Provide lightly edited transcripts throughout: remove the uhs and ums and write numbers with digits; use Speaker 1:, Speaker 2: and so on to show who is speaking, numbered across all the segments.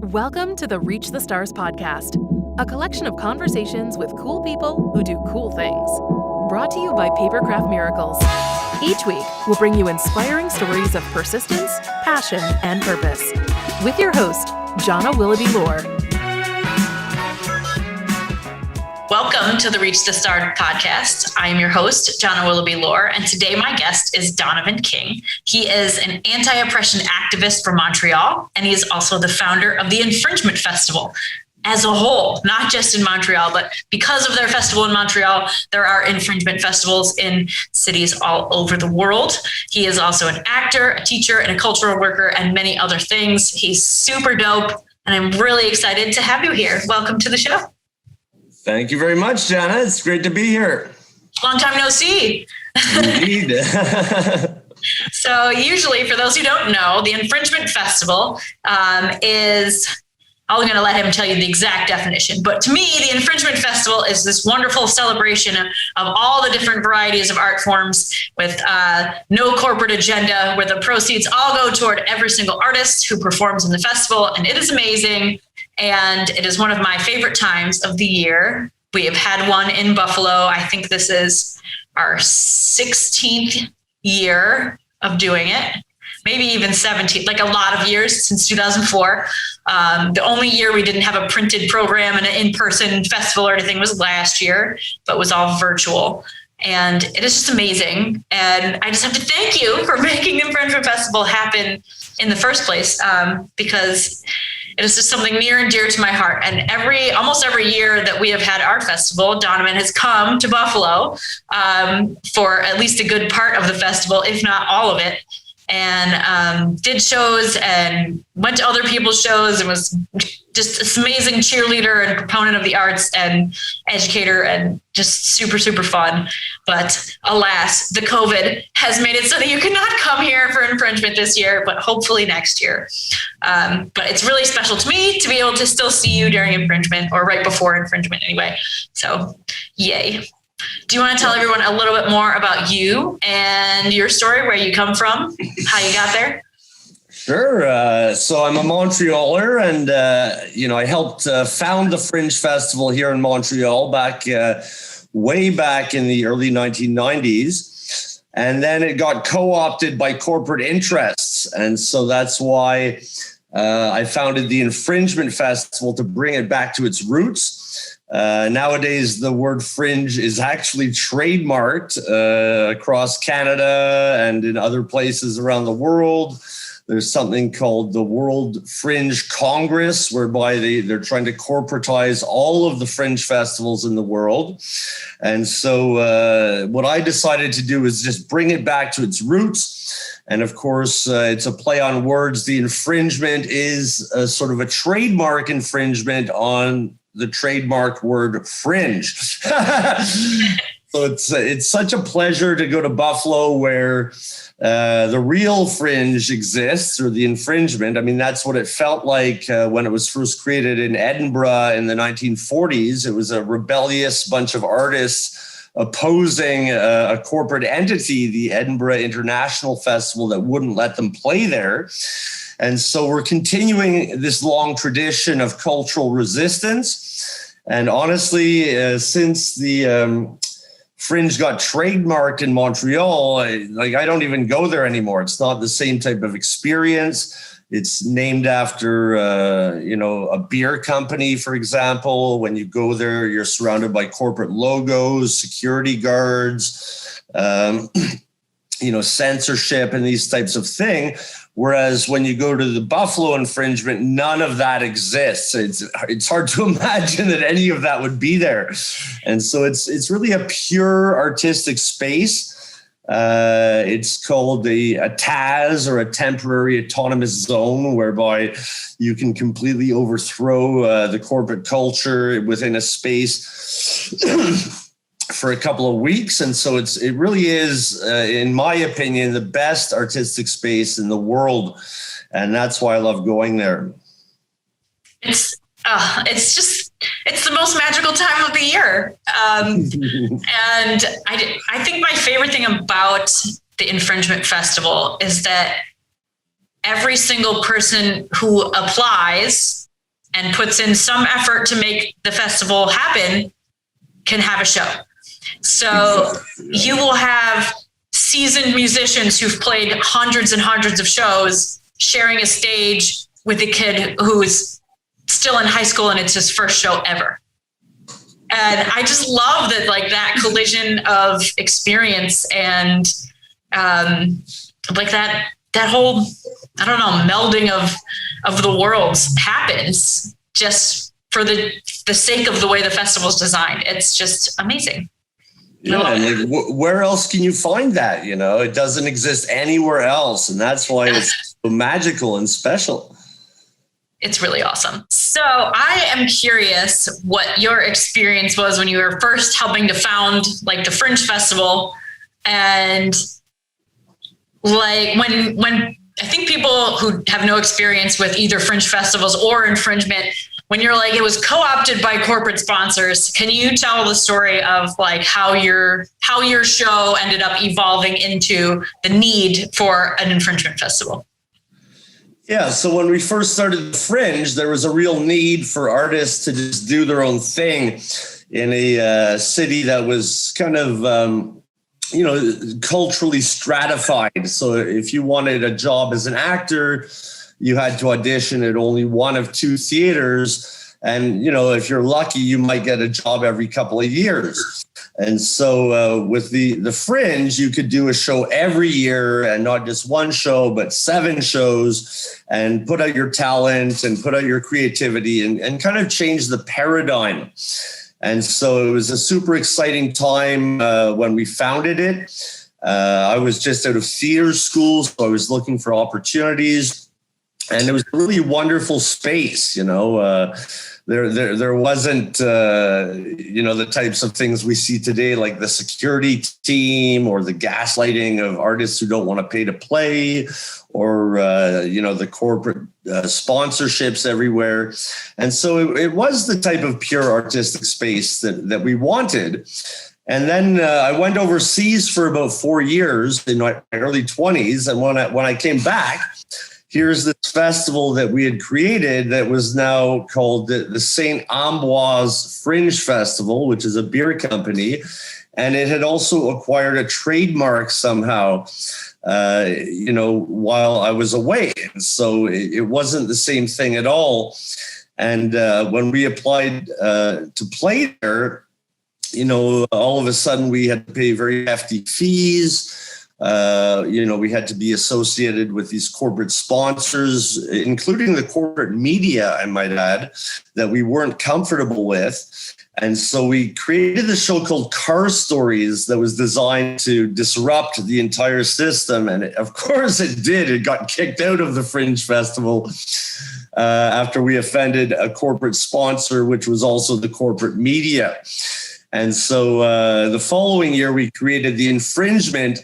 Speaker 1: Welcome to the Reach the Stars podcast, a collection of conversations with cool people who do cool things. Brought to you by Papercraft Miracles. Each week, we'll bring you inspiring stories of persistence, passion, and purpose. With your host, Jonna Willoughby Lohr.
Speaker 2: Welcome to the Reach the Star podcast. I am your host, Jonna Willoughby Lohr, and today my guest is Donovan King. He is an anti-oppression activist from Montreal, and he is also the founder of the Infringement Festival as a whole, not just in Montreal, but because of their festival in Montreal, there are infringement festivals in cities all over the world. He is also an actor, a teacher, and a cultural worker, and many other things. He's super dope, and I'm really excited to have you here. Welcome to the show.
Speaker 3: Thank you very much, Jonna. It's great to be here.
Speaker 2: Long time no see.
Speaker 3: Indeed.
Speaker 2: So usually, for those who don't know, the Infringement Festival is, I'm going to let him tell you the exact definition. But to me, the Infringement Festival is this wonderful celebration of all the different varieties of art forms with no corporate agenda, where the proceeds all go toward every single artist who performs in the festival. And it is amazing. And it is one of my favorite times of the year. We have had one in Buffalo. I think this is our 16th year of doing it, maybe even 17th, like a lot of years since 2004. The only year we didn't have a printed program and an in-person festival or anything was last year, but was all virtual. And it is just amazing. And I just have to thank you for making the Infringement Festival happen in the first place, because it is just something near and dear to my heart. And almost every year that we have had our festival, Donovan has come to Buffalo for at least a good part of the festival, if not all of it, and did shows and went to other people's shows and was just this amazing cheerleader and proponent of the arts and educator and just super, super fun. But alas, the COVID has made it so that you cannot come here for Infringement this year, but hopefully next year. But it's really special to me to be able to still see you during Infringement, or right before Infringement anyway. So yay. Do you want to tell everyone a little bit more about you and your story, where you come from, how you got there?
Speaker 3: Sure. So I'm a Montrealer, and, I helped found the Fringe Festival here in Montreal way back in the early 1990s. And then it got co-opted by corporate interests. And so that's why I founded the Infringement Festival, to bring it back to its roots. Nowadays, the word fringe is actually trademarked across Canada and in other places around the world. There's something called the World Fringe Congress, whereby they're trying to corporatize all of the fringe festivals in the world. And so what I decided to do is just bring it back to its roots. And of course, it's a play on words. The infringement is a sort of a trademark infringement on the trademark word fringe. So it's such a pleasure to go to Buffalo, where the real fringe exists, or the infringement. I mean, that's what it felt like when it was first created in Edinburgh in the 1940s. It was a rebellious bunch of artists opposing a corporate entity, the Edinburgh International Festival, that wouldn't let them play there. And so we're continuing this long tradition of cultural resistance. And honestly, since the Fringe got trademarked in Montreal, I don't even go there anymore. It's not the same type of experience. It's named after, a beer company, for example. When you go there, you're surrounded by corporate logos, security guards, censorship and these types of things. Whereas when you go to the Buffalo Infringement, none of that exists. It's hard to imagine that any of that would be there. And so it's really a pure artistic space. It's called a TAZ, or a temporary autonomous zone, whereby you can completely overthrow the corporate culture within a space for a couple of weeks. And so it really is, in my opinion, the best artistic space in the world. And that's why I love going there.
Speaker 2: It's the most magical time of the year. And I think my favorite thing about the Infringement Festival is that every single person who applies and puts in some effort to make the festival happen can have a show. So you will have seasoned musicians who've played hundreds and hundreds of shows sharing a stage with a kid who's still in high school and it's his first show ever. And I just love that, like, that collision of experience and like that whole, I don't know, melding of the worlds happens just for the sake of the way the festival's designed. It's just amazing.
Speaker 3: Yeah, like, where else can you find that? You know, it doesn't exist anywhere else, and that's why it's so magical and special.
Speaker 2: It's really awesome. So I am curious what your experience was when you were first helping to found, like, the Fringe Festival, and like when I think people who have no experience with either Fringe festivals or infringement, when you're like, it was co-opted by corporate sponsors, can you tell the story of, like, how your show ended up evolving into the need for an infringement festival?
Speaker 3: Yeah, so when we first started the Fringe, there was a real need for artists to just do their own thing in a city that was kind of, culturally stratified. So if you wanted a job as an actor, you had to audition at only one of two theaters. And, if you're lucky, you might get a job every couple of years. And so with the Fringe, you could do a show every year, and not just one show, but 7 shows, and put out your talent and put out your creativity and kind of change the paradigm. And so it was a super exciting time when we founded it. I was just out of theater school, so I was looking for opportunities. And it was a really wonderful space, There wasn't, the types of things we see today, like the security team or the gaslighting of artists who don't want to pay to play, or, the corporate sponsorships everywhere. And so it was the type of pure artistic space that we wanted. And then I went overseas for about 4 years in my early 20s. And when I came back, here's this festival that we had created that was now called the St. Ambroise Fringe Festival, which is a beer company. And it had also acquired a trademark somehow, while I was away. And so it wasn't the same thing at all. And when we applied to play there, all of a sudden we had to pay very hefty fees. We had to be associated with these corporate sponsors, including the corporate media, I might add, that we weren't comfortable with. And so we created a show called Car Stories that was designed to disrupt the entire system. And of course it did. It got kicked out of the Fringe Festival after we offended a corporate sponsor, which was also the corporate media. And so the following year, we created the Infringement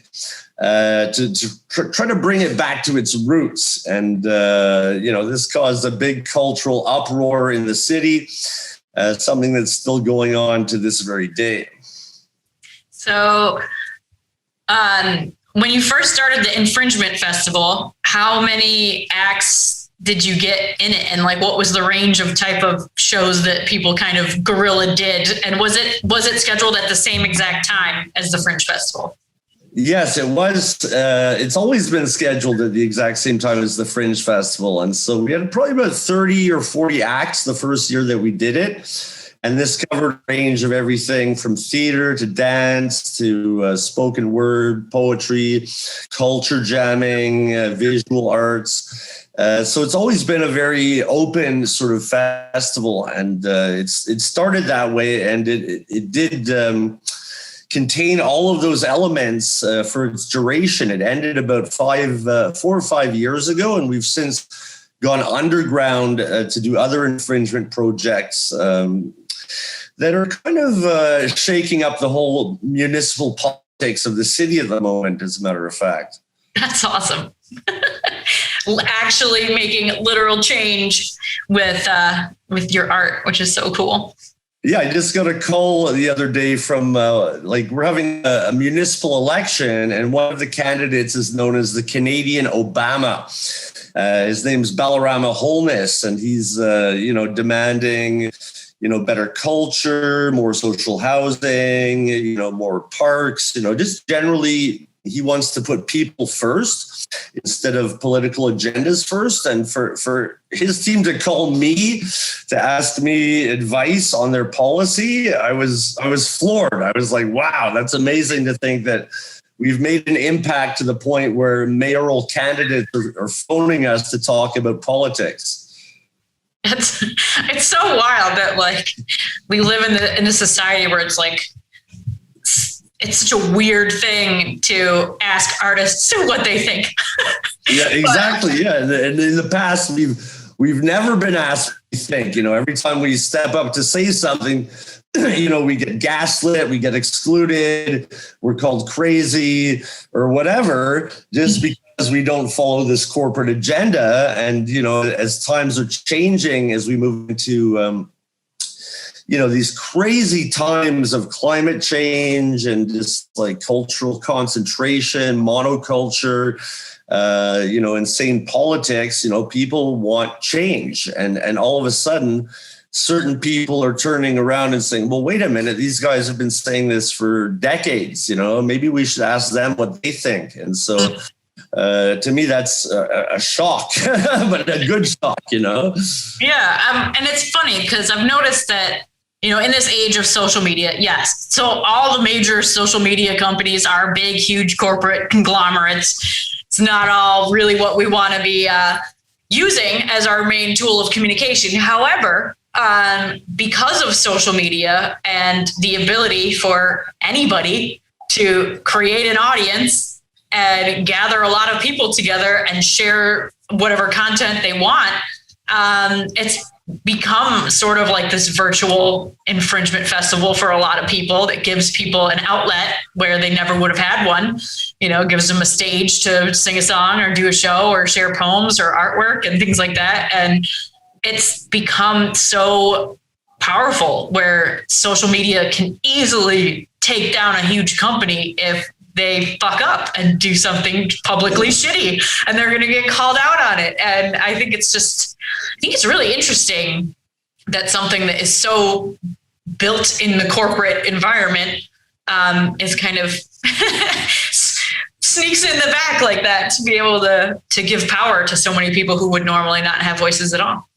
Speaker 3: to try to bring it back to its roots. And, this caused a big cultural uproar in the city, something that's still going on to this very day.
Speaker 2: So when you first started the Infringement Festival, how many acts did you get in it? And, like, what was the range of type of shows that people kind of guerrilla did? And was it scheduled at the same exact time as the Fringe Festival?
Speaker 3: Yes, it was. It's always been scheduled at the exact same time as the Fringe Festival. And so we had probably about 30 or 40 acts the first year that we did it. And this covered a range of everything from theater to dance to spoken word, poetry, culture jamming, visual arts. So it's always been a very open sort of festival. And it started that way. And it did contain all of those elements for its duration. It ended about 4 or 5 years ago, and we've since gone underground to do other infringement projects that are kind of shaking up the whole municipal politics of the city at the moment, as a matter of fact.
Speaker 2: That's awesome. Actually making literal change with your art, which is so cool.
Speaker 3: Yeah, I just got a call the other day from we're having a municipal election, and one of the candidates is known as the Canadian Obama. His name's Balarama Holness, and he's, demanding, better culture, more social housing, more parks, just generally he wants to put people first instead of political agendas first. And for his team to call me to ask me advice on their policy, I was floored. I was like, wow, that's amazing to think that we've made an impact to the point where mayoral candidates are phoning us to talk about politics.
Speaker 2: It's so wild that we live in a society where it's it's such a weird thing to ask artists what they think.
Speaker 3: Yeah, exactly. Yeah. And in the past, we've never been asked what we think. Every time we step up to say something, we get gaslit, we get excluded, we're called crazy or whatever, just because we don't follow this corporate agenda. And, as times are changing, as we move into, these crazy times of climate change and just cultural concentration, monoculture, insane politics, people want change. And all of a sudden, certain people are turning around and saying, well, wait a minute, these guys have been saying this for decades, maybe we should ask them what they think. And so to me, that's a shock, but a good shock,
Speaker 2: Yeah. And it's funny because I've noticed that, in this age of social media, yes. So all the major social media companies are big, huge corporate conglomerates. It's not all really what we want to be using as our main tool of communication. However, because of social media and the ability for anybody to create an audience and gather a lot of people together and share whatever content they want, it's become sort of like this virtual infringement festival for a lot of people that gives people an outlet where they never would have had one. Gives them a stage to sing a song or do a show or share poems or artwork and things like that. And it's become so powerful where social media can easily take down a huge company if they fuck up and do something publicly shitty, and they're going to get called out on it. And I think it's really interesting that something that is so built in the corporate environment is kind of sneaks in the back like that to be able to give power to so many people who would normally not have voices at all.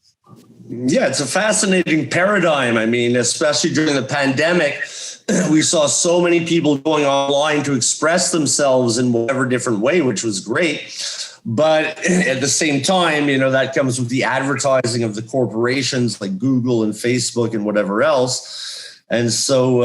Speaker 3: Yeah, it's a fascinating paradigm. I mean, especially during the pandemic, we saw so many people going online to express themselves in whatever different way, which was great. But at the same time, that comes with the advertising of the corporations like Google and Facebook and whatever else. And so,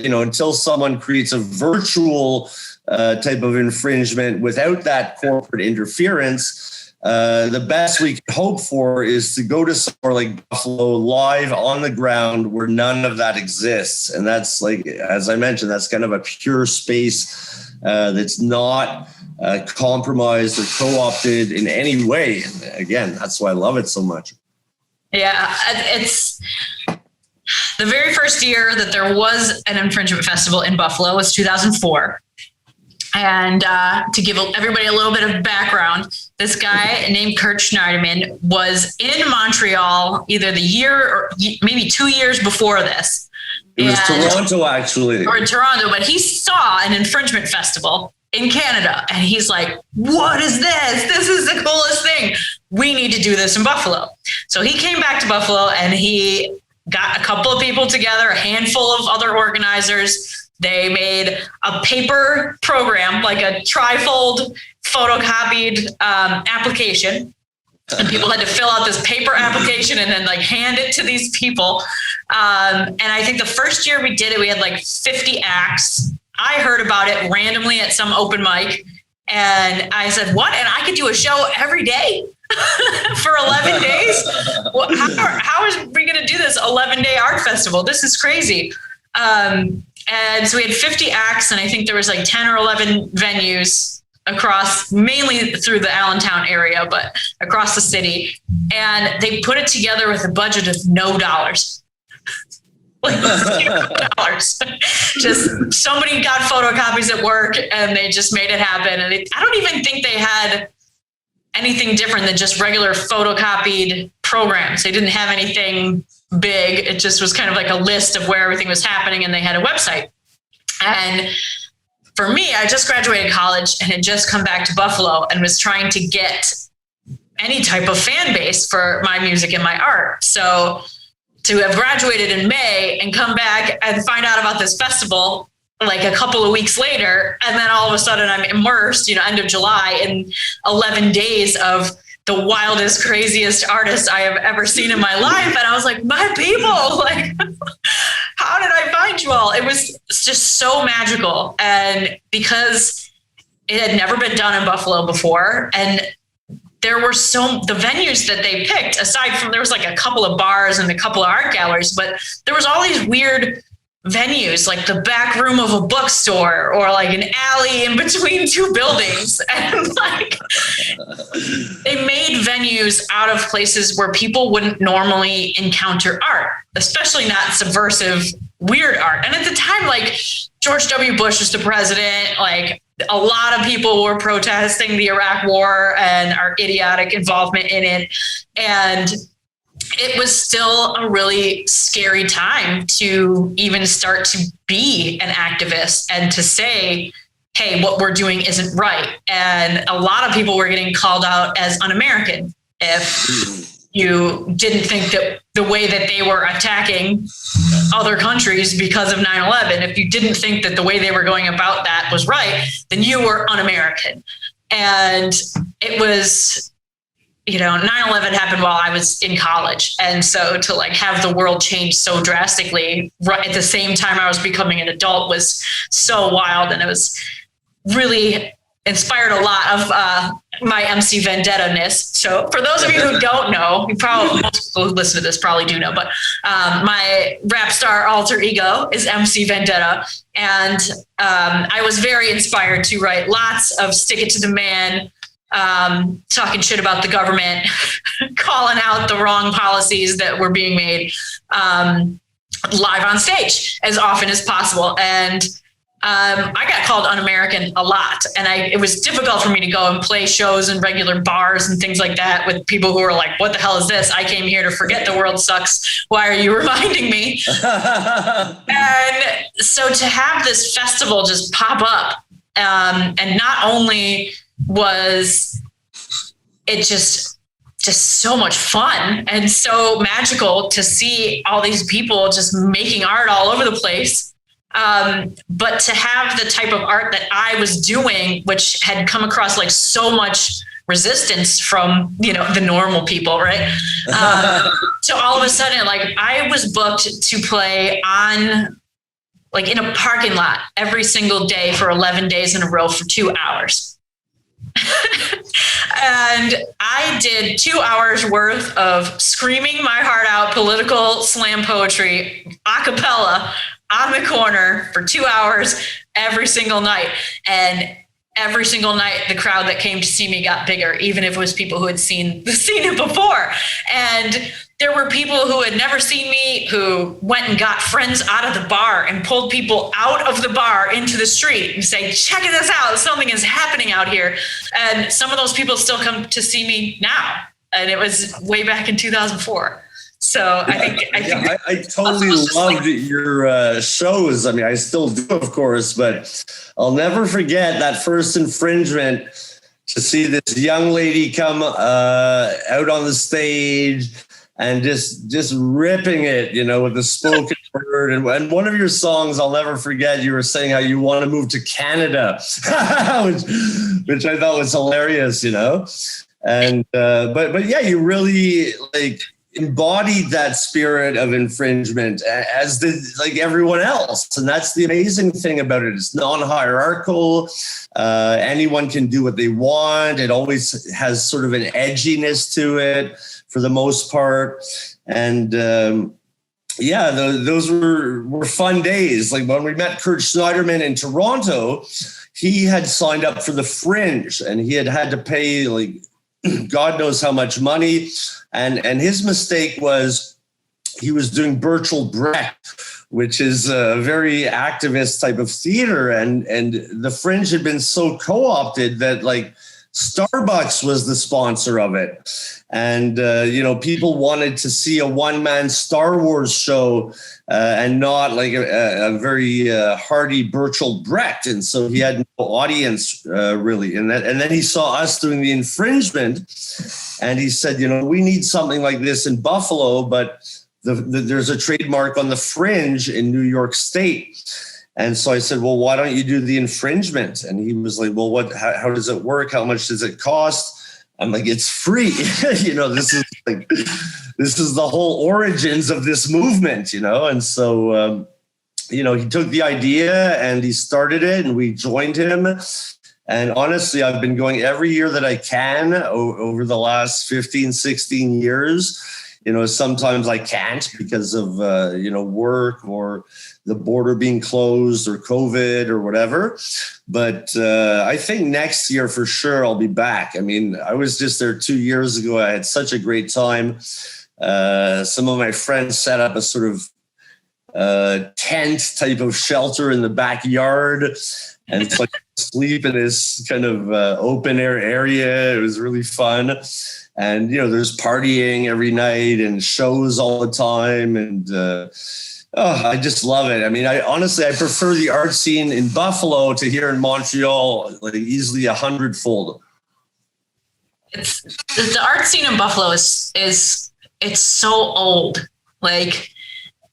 Speaker 3: until someone creates a virtual type of infringement without that corporate interference, the best we can hope for is to go to somewhere like Buffalo live on the ground where none of that exists. And that's as I mentioned, that's kind of a pure space that's not compromised or co-opted in any way. And again, that's why I love it so much.
Speaker 2: Yeah, it's the very first year that there was an infringement festival in Buffalo was 2004. And to give everybody a little bit of background, this guy named Kurt Schneiderman was in Montreal either the year or maybe 2 years before this.
Speaker 3: It was Toronto, actually.
Speaker 2: Or in Toronto, but he saw an infringement festival in Canada. And he's like, what is this? This is the coolest thing. We need to do this in Buffalo. So he came back to Buffalo and he got a couple of people together, a handful of other organizers. They made a paper program, like a trifold photocopied application. And people had to fill out this paper application and then hand it to these people. And I think the first year we did it, we had 50 acts. I heard about it randomly at some open mic. And I said, what? And I could do a show every day for 11 days? Well, how is we going to do this 11-day art festival? This is crazy. And so we had 50 acts, and I think there was 10 or 11 venues across, mainly through the Allentown area, but across the city. And they put it together with a budget of no dollars. $0. Just somebody got photocopies at work and they just made it happen. And I don't even think they had anything different than just regular photocopied programs. They didn't have anything big. It just was kind of like a list of where everything was happening, and they had a website. And for me, I just graduated college and had just come back to Buffalo and was trying to get any type of fan base for my music and my art. So to have graduated in May and come back and find out about this festival like a couple of weeks later, and then all of a sudden I'm immersed, end of July, in 11 days of the wildest, craziest artists I have ever seen in my life. And I was like, my people, like, how did I find you all? It was just so magical. And because it had never been done in Buffalo before, and there were the venues that they picked, aside from, there was like a couple of bars and a couple of art galleries, but there was all these weird venues, like the back room of a bookstore or like an alley in between two buildings. And like, they made venues out of places where people wouldn't normally encounter art, especially not subversive, weird art. And at the time, like, George W. Bush was the president. Like, a lot of people were protesting the Iraq War and our idiotic involvement in it. And it was still a really scary time to even start to be an activist and to say, hey, what we're doing isn't right. And a lot of people were getting called out as un-American if you didn't think that the way that they were attacking other countries because of 9/11, if you didn't think that the way they were going about that was right, then you were un-American. And it was, 9/11 happened while I was in college. And so to like have the world change so drastically right at the same time I was becoming an adult was so wild. And it was really inspired a lot of my MC Vendetta-ness. So for those of you who don't know, most people who listen to this probably do know, but my rap star alter ego is MC Vendetta. And I was very inspired to write lots of Stick It to the Man, talking shit about the government, calling out the wrong policies that were being made live on stage as often as possible. And I got called un-American a lot, and it was difficult for me to go and play shows in regular bars and things like that with people who were like, what the hell is this? I came here to forget the world sucks. Why are you reminding me? And so to have this festival just pop up, and not only was it just so much fun and so magical to see all these people just making art all over the place, but to have the type of art that I was doing, which had come across like so much resistance from, the normal people, right? So all of a sudden, like, I was booked to play on, like, in a parking lot every single day for 11 days in a row for 2 hours. And I did 2 hours worth of screaming my heart out political slam poetry a cappella on the corner for 2 hours every single night. And every single night, the crowd that came to see me got bigger, even if it was people who had seen it before. And there were people who had never seen me who went and got friends out of the bar and pulled people out of the bar into the street and say, check this out, something is happening out here. And some of those people still come to see me now. And it was way back in 2004. So I
Speaker 3: totally loved your shows. I mean, I still do, of course, but I'll never forget that first Infringement, to see this young lady come out on the stage and just ripping it, with the spoken word. And one of your songs, I'll never forget, you were saying how you want to move to Canada, which I thought was hilarious, And but yeah, you really embodied that spirit of infringement, as did everyone else. And that's the amazing thing about it. It's non-hierarchical. Anyone can do what they want. It always has sort of an edginess to it for the most part. And those were fun days. Like when we met Kurt Schneiderman in Toronto, he had signed up for the Fringe and he had to pay God knows how much money. And his mistake was he was doing Bertolt Brecht, which is a very activist type of theater. And the Fringe had been so co-opted that Starbucks was the sponsor of it. And, people wanted to see a one-man Star Wars show and not like a very hearty Bertolt Brecht. And so he had no audience really. And then he saw us doing the infringement and he said, we need something like this in Buffalo, but there's a trademark on the Fringe in New York State. And so I said, well, why don't you do the infringement? And he was like, well, how does it work? How much does it cost? I'm like, it's free. This is the whole origins of this movement, And so, he took the idea and he started it and we joined him. And honestly, I've been going every year that I can over the last 15, 16 years. Sometimes I can't because of, work or the border being closed or COVID or whatever. But I think next year for sure I'll be back. I mean, I was just there 2 years ago. I had such a great time. Some of my friends set up a sort of tent type of shelter in the backyard. And it's like sleep in this kind of open air area. It was really fun. And, there's partying every night and shows all the time. And I just love it. I mean, I prefer the art scene in Buffalo to here in Montreal, like easily 100-fold.
Speaker 2: It's the art scene in Buffalo is it's so old. Like,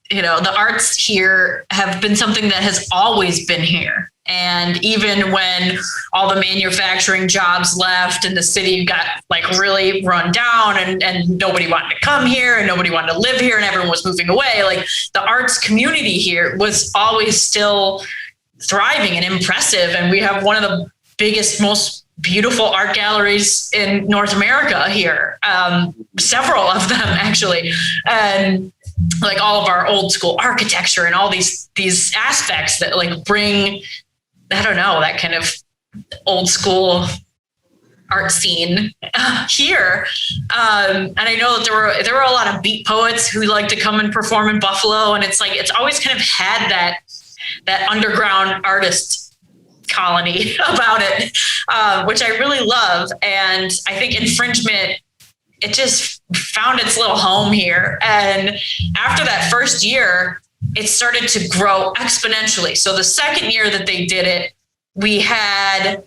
Speaker 2: the arts here have been something that has always been here. And even when all the manufacturing jobs left and the city got like really run down and nobody wanted to come here and nobody wanted to live here and everyone was moving away, like the arts community here was always still thriving and impressive. And we have one of the biggest, most beautiful art galleries in North America here. Several of them actually. And like all of our old school architecture and all these aspects that like bring, I don't know, that kind of old school art scene here. And I know that there were a lot of beat poets who like to come and perform in Buffalo. And it's like, it's always kind of had that underground artist colony about it, which I really love. And I think infringement, it just found its little home here. And after that first year, it started to grow exponentially. So the second year that they did it, we had,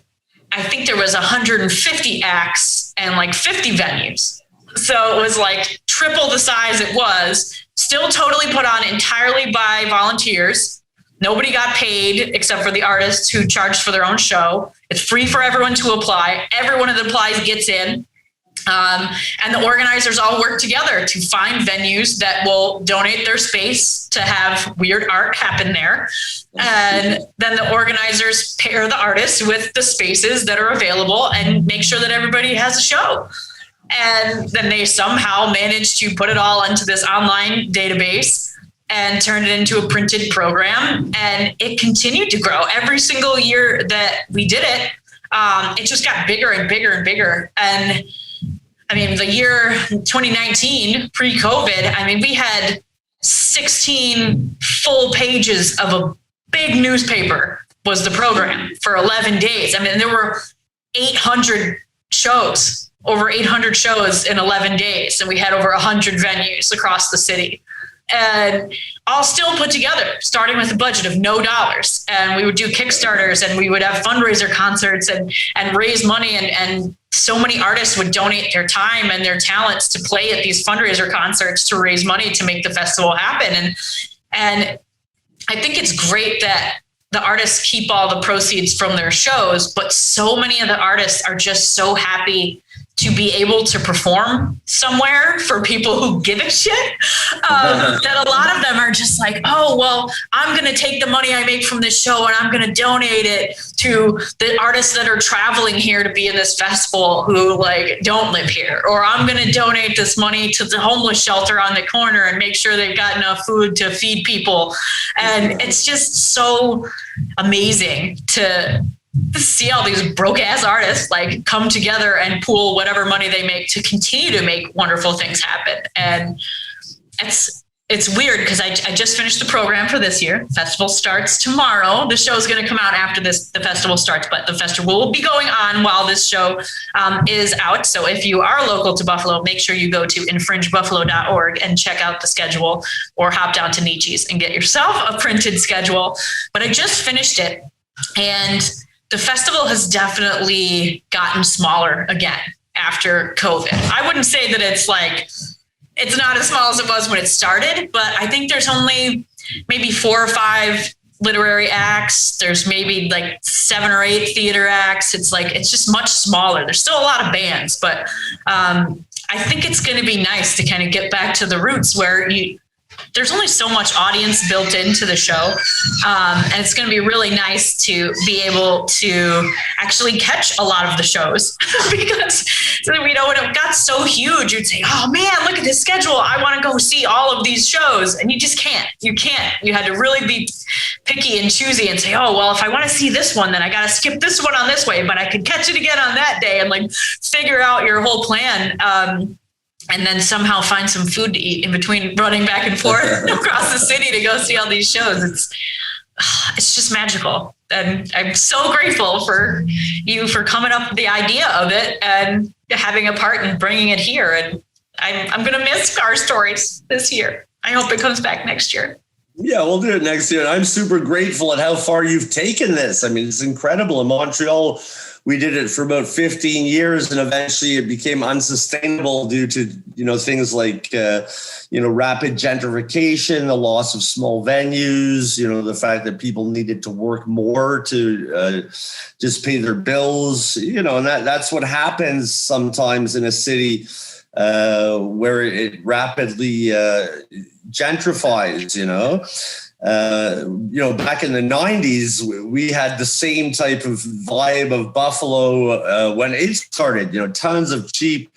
Speaker 2: I think there was 150 acts and like 50 venues. So it was like triple the size it was, still totally put on entirely by volunteers. Nobody got paid except for the artists who charged for their own show. It's free for everyone to apply. Everyone that applies gets in. And the organizers all work together to find venues that will donate their space to have weird art happen there. And then the organizers pair the artists with the spaces that are available and make sure that everybody has a show. And then they somehow manage to put it all into this online database and turn it into a printed program. And it continued to grow every single year that we did it. It just got bigger and bigger and bigger. And I mean, the year 2019, pre-COVID, I mean, we had 16 full pages of a big newspaper was the program for 11 days. I mean, there were 800 shows, over 800 shows in 11 days. And we had over 100 venues across the city. And all still put together, starting with a budget of no dollars. And we would do Kickstarters and we would have fundraiser concerts and raise money. And so many artists would donate their time and their talents to play at these fundraiser concerts to raise money to make the festival happen. And I think it's great that the artists keep all the proceeds from their shows, but so many of the artists are just so happy to be able to perform somewhere for people who give a shit, that a lot of them are just like, oh, well, I'm going to take the money I make from this show and I'm going to donate it to the artists that are traveling here to be in this festival who like don't live here. Or I'm going to donate this money to the homeless shelter on the corner and make sure they've got enough food to feed people. And it's just so amazing to see all these broke ass artists like come together and pool whatever money they make to continue to make wonderful things happen. And it's it's weird because I just finished the program for this year. Festival starts tomorrow. The show is going to come out after the festival starts, but the festival will be going on while this show is out. So if you are local to Buffalo, make sure you go to infringebuffalo.org and check out the schedule, or hop down to Nietzsche's and get yourself a printed schedule. But I just finished it, and the festival has definitely gotten smaller again after COVID. I wouldn't say that it's not as small as it was when it started, but I think there's only maybe 4 or 5 literary acts. There's maybe like 7 or 8 theater acts. It's just much smaller. There's still a lot of bands, but I think it's going to be nice to kind of get back to the roots where there's only so much audience built into the show. And it's going to be really nice to be able to actually catch a lot of the shows because, when it got so huge, you'd say, oh man, look at this schedule. I want to go see all of these shows. And you just can't. You can't. You had to really be picky and choosy and say, oh, well, if I want to see this one, then I got to skip this one on this way, but I could catch it again on that day, and figure out your whole plan. And then somehow find some food to eat in between running back and forth across the city to go see all these shows. It's just magical. And I'm so grateful for you for coming up with the idea of it and having a part in bringing it here. And I'm going to miss Car Stories this year. I hope it comes back next year.
Speaker 3: Yeah, we'll do it next year. And I'm super grateful at how far you've taken this. I mean, it's incredible. In Montreal, we did it for about 15 years, and eventually it became unsustainable due to, things like, rapid gentrification, the loss of small venues, the fact that people needed to work more to just pay their bills, and that's what happens sometimes in a city where it rapidly gentrifies, back in the 90s, we had the same type of vibe of Buffalo when it started, tons of cheap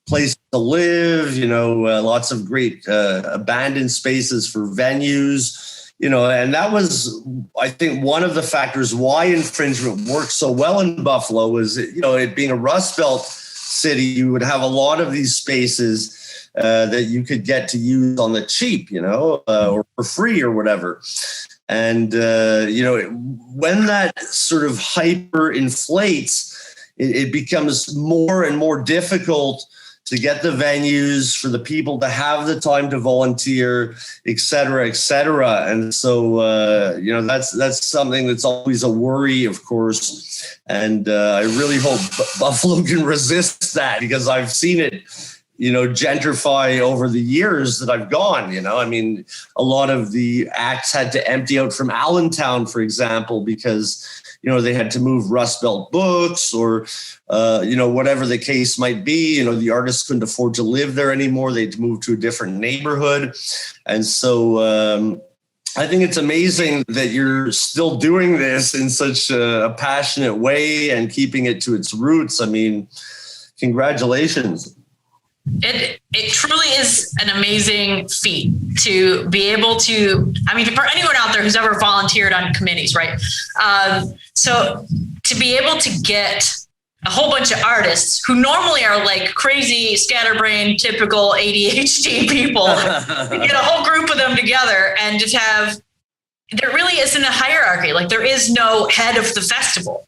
Speaker 3: places to live, lots of great abandoned spaces for venues, and that was, I think, one of the factors why infringement worked so well in Buffalo was, it being a Rust Belt city, you would have a lot of these spaces that you could get to use on the cheap, or for free or whatever. And, when that sort of hyper inflates, it becomes more and more difficult to get the venues, for the people to have the time to volunteer, et cetera, et cetera. And so, that's something that's always a worry, of course. And I really hope Buffalo can resist that, because I've seen it, gentrify over the years that I've gone. I mean, a lot of the acts had to empty out from Allentown, for example, because, they had to move Rust Belt books or, whatever the case might be. The artists couldn't afford to live there anymore. They'd move to a different neighborhood. And so I think it's amazing that you're still doing this in such a passionate way and keeping it to its roots. I mean, congratulations.
Speaker 2: It truly is an amazing feat to be able to, for anyone out there who's ever volunteered on committees, right? So to be able to get a whole bunch of artists who normally are like crazy, scatterbrained, typical ADHD people, get a whole group of them together and just there really isn't a hierarchy. Like, there is no head of the festival.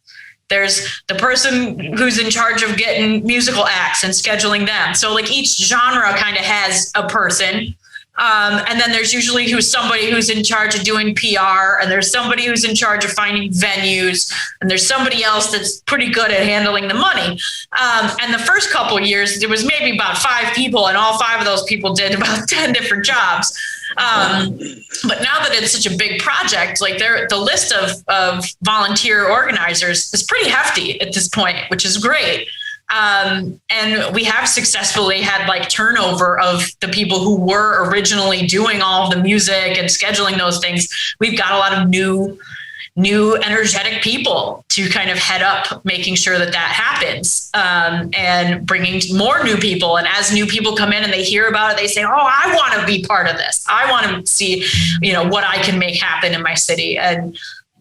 Speaker 2: There's the person who's in charge of getting musical acts and scheduling them. So each genre kind of has a person. And then there's usually somebody who's in charge of doing PR, and there's somebody who's in charge of finding venues, and there's somebody else that's pretty good at handling the money. And the first couple of years, there was maybe about 5 people, and all 5 of those people did about 10 different jobs. But now that it's such a big project, the list of volunteer organizers is pretty hefty at this point, which is great. And we have successfully had turnover of the people who were originally doing all of the music and scheduling those things. We've got a lot of new energetic people to kind of head up making sure that happens, and bringing more new people. And as new people come in and they hear about it, they say, oh, I want to be part of this. I want to see, what I can make happen in my city. And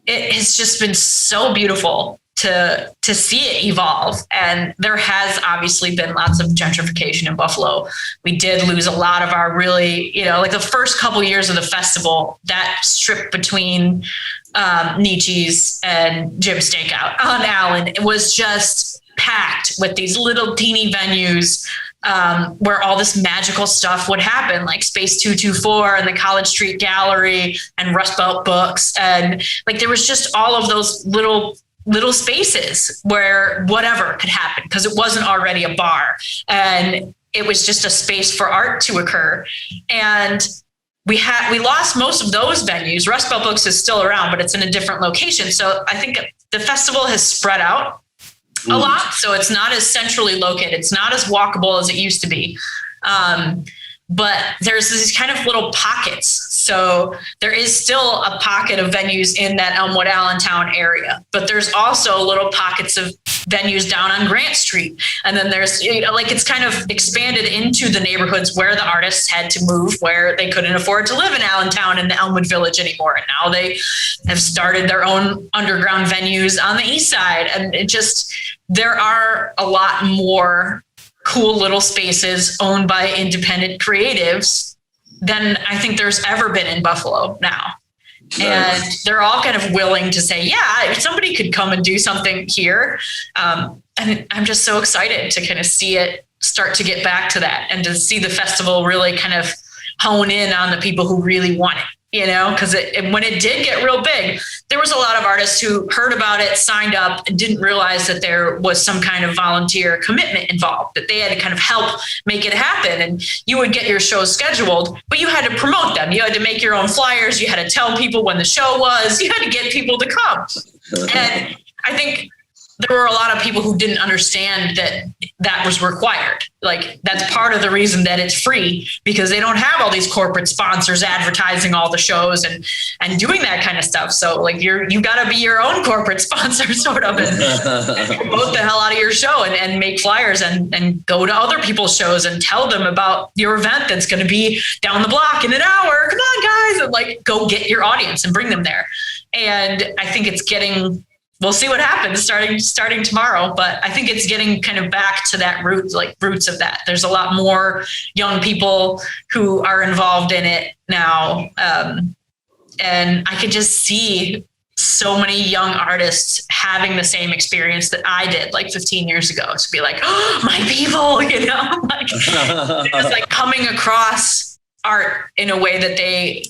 Speaker 2: it has just been so beautiful to see it evolve. And there has obviously been lots of gentrification in Buffalo. We did lose a lot of our really, like the first couple of years of the festival, that strip between Nietzsche's and Jim's Steakout on Allen, it was just packed with these little teeny venues where all this magical stuff would happen, like Space 224 and the College Street Gallery and Rust Belt Books. And like, there was just all of those little spaces where whatever could happen, because it wasn't already a bar and it was just a space for art to occur. And we lost most of those venues. Rust Belt Books is still around, but it's in a different location. So I think the festival has spread out a lot. So it's not as centrally located. It's not as walkable as it used to be. But there's these kind of little pockets. So there is still a pocket of venues in that Elmwood Allentown area, but there's also little pockets of venues down on Grant Street. And then there's, it's kind of expanded into the neighborhoods where the artists had to move, where they couldn't afford to live in Allentown and the Elmwood Village anymore. And now they have started their own underground venues on the east side. And there are a lot more cool little spaces owned by independent creatives than I think there's ever been in Buffalo now. Nice. And they're all kind of willing to say, yeah, if somebody could come and do something here. And I'm just so excited to kind of see it start to get back to that and to see the festival really kind of hone in on the people who really want it. Because when it did get real big, there was a lot of artists who heard about it, signed up, and didn't realize that there was some kind of volunteer commitment involved, that they had to kind of help make it happen. And you would get your shows scheduled, but you had to promote them. You had to make your own flyers. You had to tell people when the show was. You had to get people to come. And I think there were a lot of people who didn't understand that was required. Like, that's part of the reason that it's free, because they don't have all these corporate sponsors advertising all the shows and doing that kind of stuff. So like, you got to be your own corporate sponsor sort of, and promote the hell out of your show and make flyers and go to other people's shows and tell them about your event that's going to be down the block in an hour. Come on, guys. And like, go get your audience and bring them there. And I think we'll see what happens starting tomorrow, but I think it's getting kind of back to that roots of that. There's a lot more young people who are involved in it now. And I could just see so many young artists having the same experience that I did like 15 years ago, to be like, oh, my people, like it's like coming across art in a way that they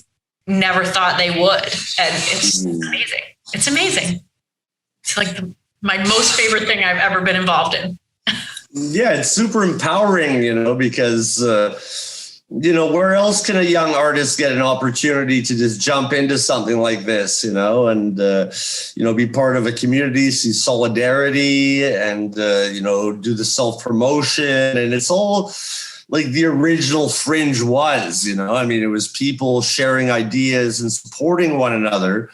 Speaker 2: never thought they would. And it's amazing. It's amazing. It's like my most favorite thing I've ever been involved in.
Speaker 3: Yeah, it's super empowering, because, where else can a young artist get an opportunity to just jump into something like this, and, be part of a community, see solidarity and, do the self-promotion. And it's all like the original Fringe was, it was people sharing ideas and supporting one another.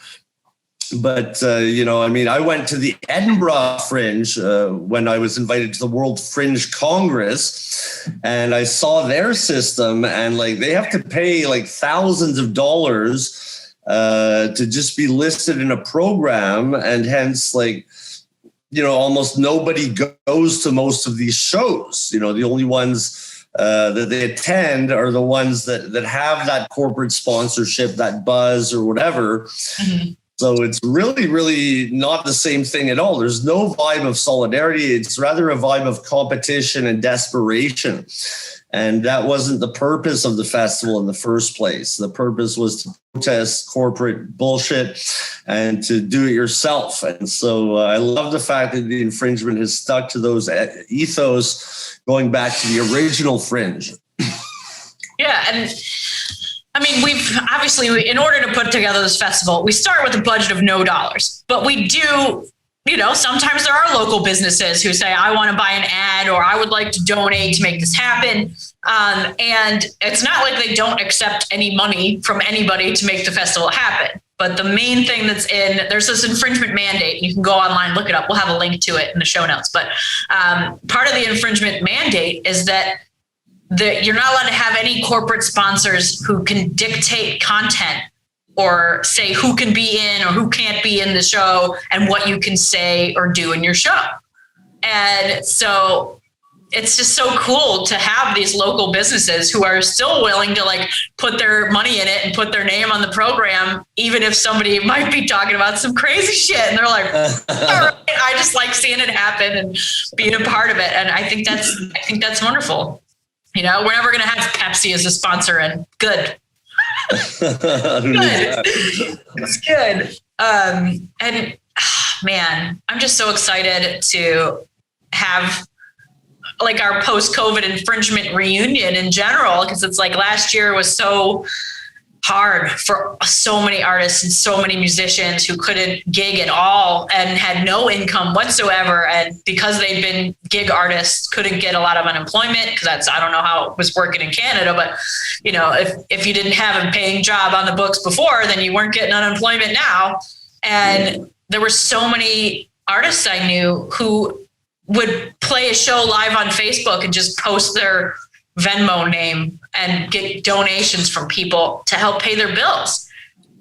Speaker 3: But, I went to the Edinburgh Fringe when I was invited to the World Fringe Congress, and I saw their system, and like they have to pay like thousands of dollars to just be listed in a program. And hence, almost nobody goes to most of these shows. The only ones that they attend are the ones that have that corporate sponsorship, that buzz or whatever. Mm-hmm. So it's really, really not the same thing at all. There's no vibe of solidarity. It's rather a vibe of competition and desperation. And that wasn't the purpose of the festival in the first place. The purpose was to protest corporate bullshit and to do it yourself. And so I love the fact that the Infringement has stuck to those ethos going back to the original Fringe.
Speaker 2: Yeah. And we've obviously, in order to put together this festival, we start with a budget of no dollars, but we do, sometimes there are local businesses who say, I want to buy an ad, or I would like to donate to make this happen. And it's not like they don't accept any money from anybody to make the festival happen. But the main thing there's this infringement mandate, and you can go online, look it up. We'll have a link to it in the show notes. But part of the infringement mandate is that you're not allowed to have any corporate sponsors who can dictate content or say who can be in or who can't be in the show and what you can say or do in your show. And so it's just so cool to have these local businesses who are still willing to like put their money in it and put their name on the program, even if somebody might be talking about some crazy shit. And they're like, all right, I just like seeing it happen and being a part of it. And I think that's wonderful. You know, we're never going to have Pepsi as a sponsor, and good. Good. It's good. And man, I'm just so excited to have like our post-COVID infringement reunion in general, because it's like last year was so hard for so many artists and so many musicians who couldn't gig at all and had no income whatsoever. And because they'd been gig artists, couldn't get a lot of unemployment, because I don't know how it was working in Canada, but you know, if you didn't have a paying job on the books before, then you weren't getting unemployment now. And there were so many artists I knew who would play a show live on Facebook and just post their Venmo name and get donations from people to help pay their bills.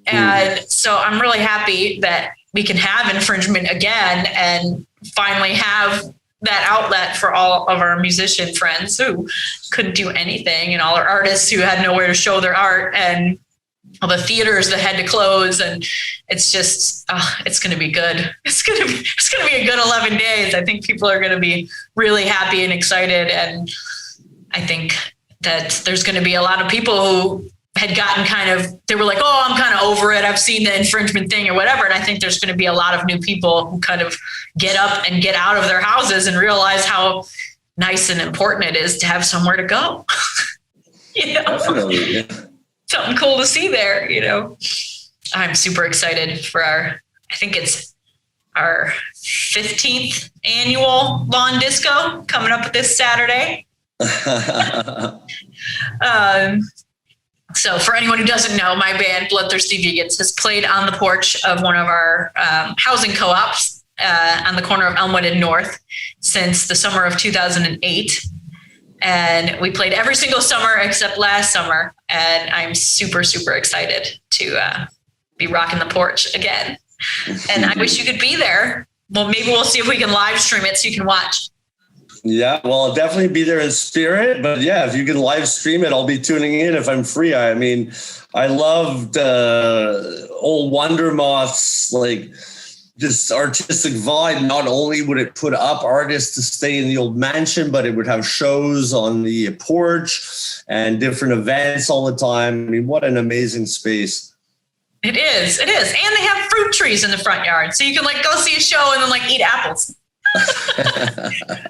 Speaker 2: And so I'm really happy that we can have infringement again and finally have that outlet for all of our musician friends who couldn't do anything, and all our artists who had nowhere to show their art, and all the theaters that had to close. And it's just, it's going to be good. It's going to be a good 11 days. I think people are going to be really happy and excited. And I think that there's going to be a lot of people who had gotten they were like, oh, I'm kind of over it. I've seen the infringement thing or whatever. And I think there's going to be a lot of new people who kind of get up and get out of their houses and realize how nice and important it is to have somewhere to go. You know?
Speaker 3: Definitely, yeah.
Speaker 2: Something cool to see there, you know. I'm super excited for I think it's our 15th annual lawn disco coming up this Saturday. So for anyone who doesn't know, my band Bloodthirsty Vegans has played on the porch of one of our housing co-ops on the corner of Elmwood and North since the summer of 2008. And we played every single summer except last summer. And I'm super, super excited to be rocking the porch again. And I wish you could be there. Well, maybe we'll see if we can live stream it so you can watch.
Speaker 3: Yeah, well, I'll definitely be there in spirit. But yeah, if you can live stream it, I'll be tuning in if I'm free. I mean, I loved old Wonder Moth's like this artistic vibe. Not only would it put up artists to stay in the old mansion, but it would have shows on the porch and different events all the time. I mean, what an amazing space.
Speaker 2: It is. And they have fruit trees in the front yard. So you can like go see a show and then like eat apples.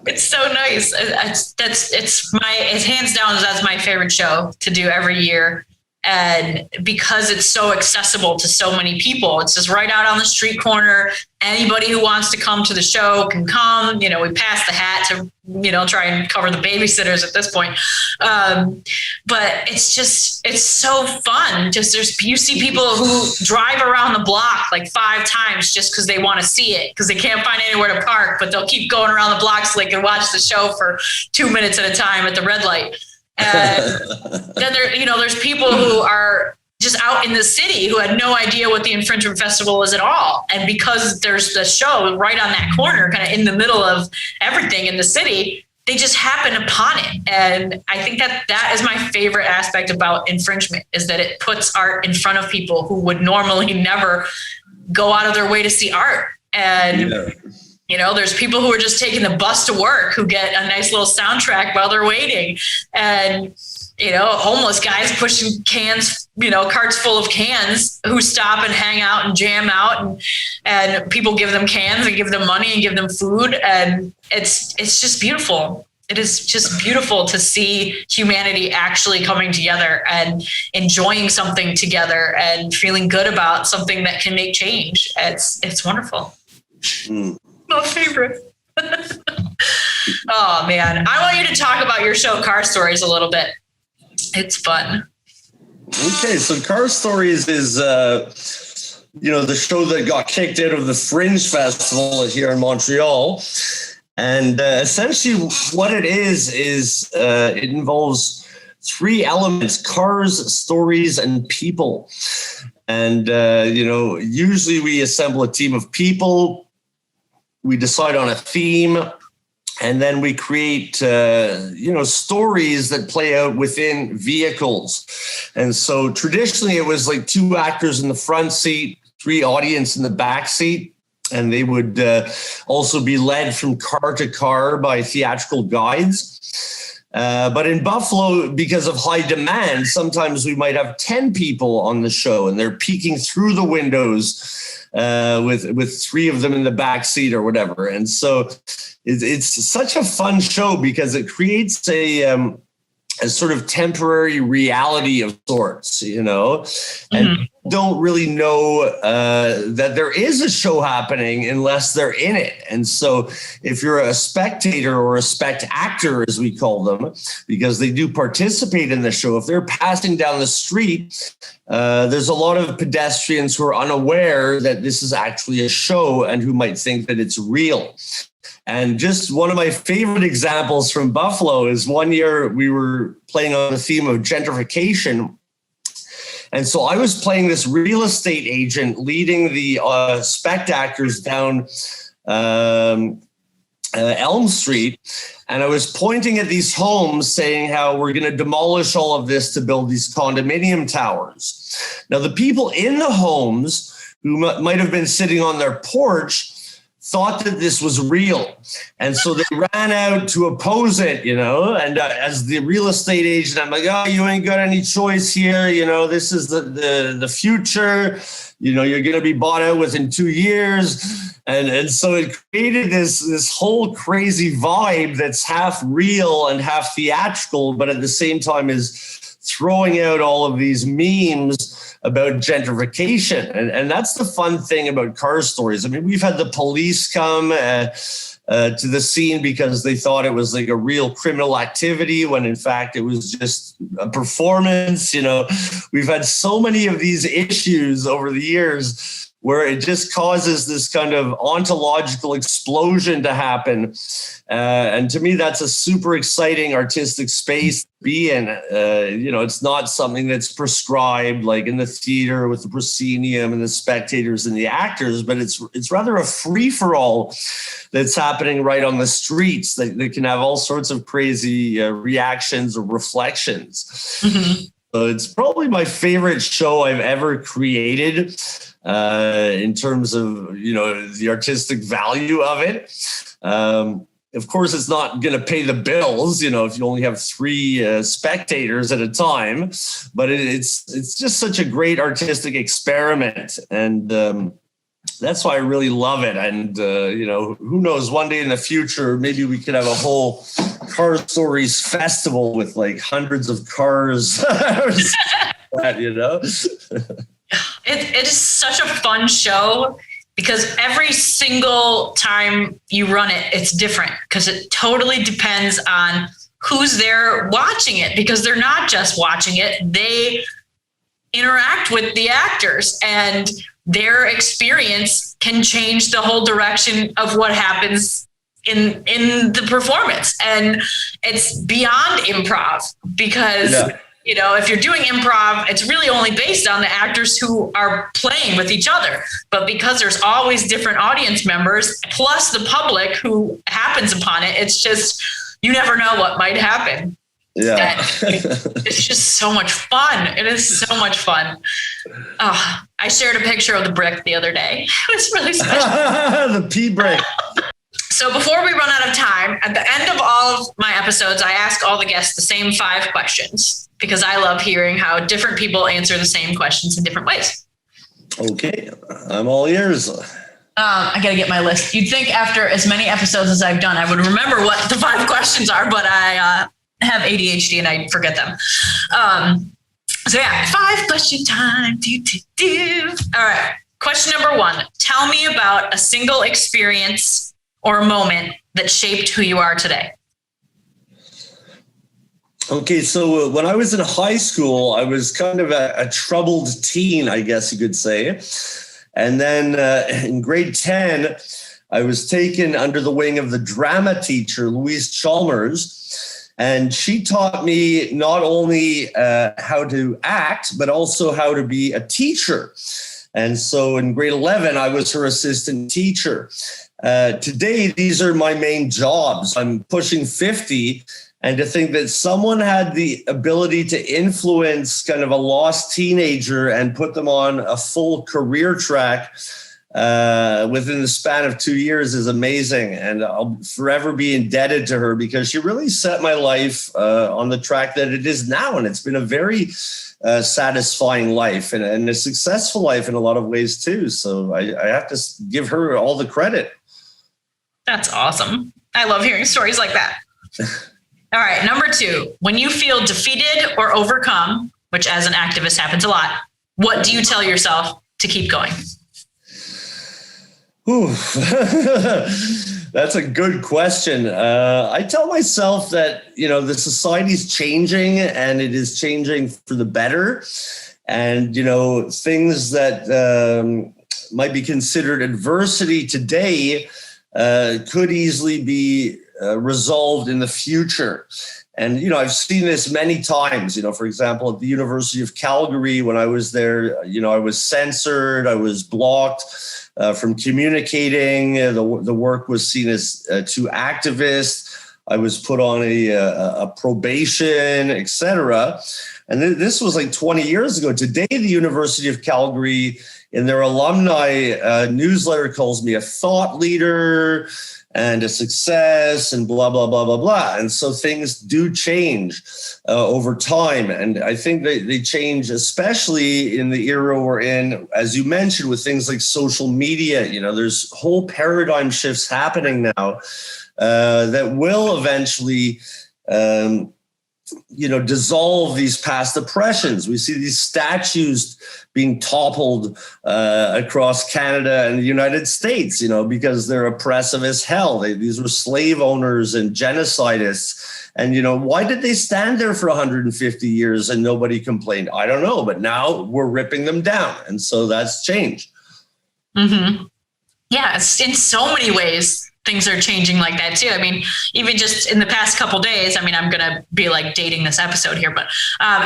Speaker 2: It's so nice. It's hands down, that's my favorite show to do every year. And because it's so accessible to so many people, it's just right out on the street corner. Anybody who wants to come to the show can come. You know, we pass the hat to, you know, try and cover the babysitters at this point. But it's so fun. Just you see people who drive around the block like 5 times just because they want to see it, because they can't find anywhere to park, but they'll keep going around the block so they can watch the show for 2 minutes at a time at the red light. And then there's people who are just out in the city who had no idea what the Infringement Festival is at all. And because there's the show right on that corner, kind of in the middle of everything in the city, they just happen upon it. And I think that is my favorite aspect about infringement, is that it puts art in front of people who would normally never go out of their way to see art. And you know, there's people who are just taking the bus to work who get a nice little soundtrack while they're waiting. And, you know, homeless guys pushing cans, you know, carts full of cans, who stop and hang out and jam out. And people give them cans and give them money and give them food. And it's just beautiful. It is just beautiful to see humanity actually coming together and enjoying something together and feeling good about something that can make change. It's wonderful. My favorite. Oh man, I want you to talk about your show Car Stories a little bit. It's fun.
Speaker 3: Okay, so Car Stories is the show that got kicked out of the Fringe Festival here in Montreal. And essentially what it is it involves 3 elements: cars, stories, and people. And, usually we assemble a team of people, we decide on a theme, and then we create, stories that play out within vehicles. And so traditionally it was like 2 actors in the front seat, 3 audience in the back seat. And they would also be led from car to car by theatrical guides. But in Buffalo, because of high demand, sometimes we might have 10 people on the show and they're peeking through the windows with 3 of them in the back seat or whatever. And so it's such a fun show because it creates a sort of temporary reality of sorts, and don't really know that there is a show happening unless they're in it. And so if you're a spectator or a spect actor, as we call them, because they do participate in the show, if they're passing down the street, there's a lot of pedestrians who are unaware that this is actually a show and who might think that it's real. And just one of my favorite examples from Buffalo is one year we were playing on the theme of gentrification. And so I was playing this real estate agent leading the spect actors down Elm Street. And I was pointing at these homes saying how we're going to demolish all of this to build these condominium towers. Now, the people in the homes who might have been sitting on their porch thought that this was real. And so they ran out to oppose it, and as the real estate agent, I'm like, oh, you ain't got any choice here. This is the future, you're going to be bought out within 2 years. And so it created this whole crazy vibe that's half real and half theatrical, but at the same time is throwing out all of these memes about gentrification. And that's the fun thing about car stories. I mean, we've had the police come to the scene because they thought it was like a real criminal activity when in fact it was just a performance. We've had so many of these issues over the years where it just causes this kind of ontological explosion to happen. And to me, that's a super exciting artistic space to be in. It's not something that's prescribed like in the theater with the proscenium and the spectators and the actors, but it's rather a free-for-all that's happening right on the streets that can have all sorts of crazy reactions or reflections. Mm-hmm. So it's probably my favorite show I've ever created. In terms of, the artistic value of it. Of course, it's not going to pay the bills, if you only have 3 spectators at a time, but it's just such a great artistic experiment. And that's why I really love it. And, who knows, one day in the future, maybe we could have a whole Car Stories festival with like hundreds of cars.
Speaker 2: It is such a fun show because every single time you run it, it's different because it totally depends on who's there watching it, because they're not just watching it. They interact with the actors and their experience can change the whole direction of what happens in the performance. And it's beyond improv because if you're doing improv, it's really only based on the actors who are playing with each other. But because there's always different audience members, plus the public who happens upon it, it's just, you never know what might happen.
Speaker 3: Yeah.
Speaker 2: It's just so much fun. It is so much fun. Oh, I shared a picture of the brick the other day. It was really special.
Speaker 3: The pea brick.
Speaker 2: So before we run out of time, at the end of all of my episodes, I ask all the guests the same 5 questions because I love hearing how different people answer the same questions in different ways. Okay,
Speaker 3: I'm all ears.
Speaker 2: I got to get my list. You'd think after as many episodes as I've done, I would remember what the 5 questions are, but I have ADHD and I forget them. So yeah, 5 question time. All right. Question number 1. Tell me about a single experience or moment that shaped who you are today.
Speaker 3: Okay, so when I was in high school, I was kind of a troubled teen, I guess you could say. And then in grade 10, I was taken under the wing of the drama teacher, Louise Chalmers. And she taught me not only how to act, but also how to be a teacher. And so in grade 11, I was her assistant teacher. Today, these are my main jobs. I'm pushing 50. And to think that someone had the ability to influence kind of a lost teenager and put them on a full career track within the span of 2 years is amazing. And I'll forever be indebted to her because she really set my life on the track that it is now. And it's been a very satisfying life and a successful life in a lot of ways too. So I have to give her all the credit.
Speaker 2: That's awesome. I love hearing stories like that. All right. Number 2, when you feel defeated or overcome, which as an activist happens a lot, what do you tell yourself to keep going?
Speaker 3: That's a good question. I tell myself that, the society's changing and it is changing for the better. And, things that might be considered adversity today could easily be resolved in the future. And, I've seen this many times, for example, at the University of Calgary, when I was there, I was censored, I was blocked from communicating. The work was seen as too activist. I was put on a probation, etc. And this was like 20 years ago. Today, the University of Calgary, in their alumni newsletter, calls me a thought leader and a success and blah, blah, blah, blah, blah. And so things do change over time. And I think they change, especially in the era we're in, as you mentioned, with things like social media. There's whole paradigm shifts happening now that will eventually dissolve these past oppressions. We see these statues being toppled across Canada and the United States, because they're oppressive as hell. These were slave owners and genocidists. And, why did they stand there for 150 years and nobody complained? I don't know. But now we're ripping them down. And so that's changed.
Speaker 2: Mm-hmm. Yeah, it's in so many ways. Things are changing like that too. I mean, even just in the past couple of days, I'm going to be like dating this episode here, but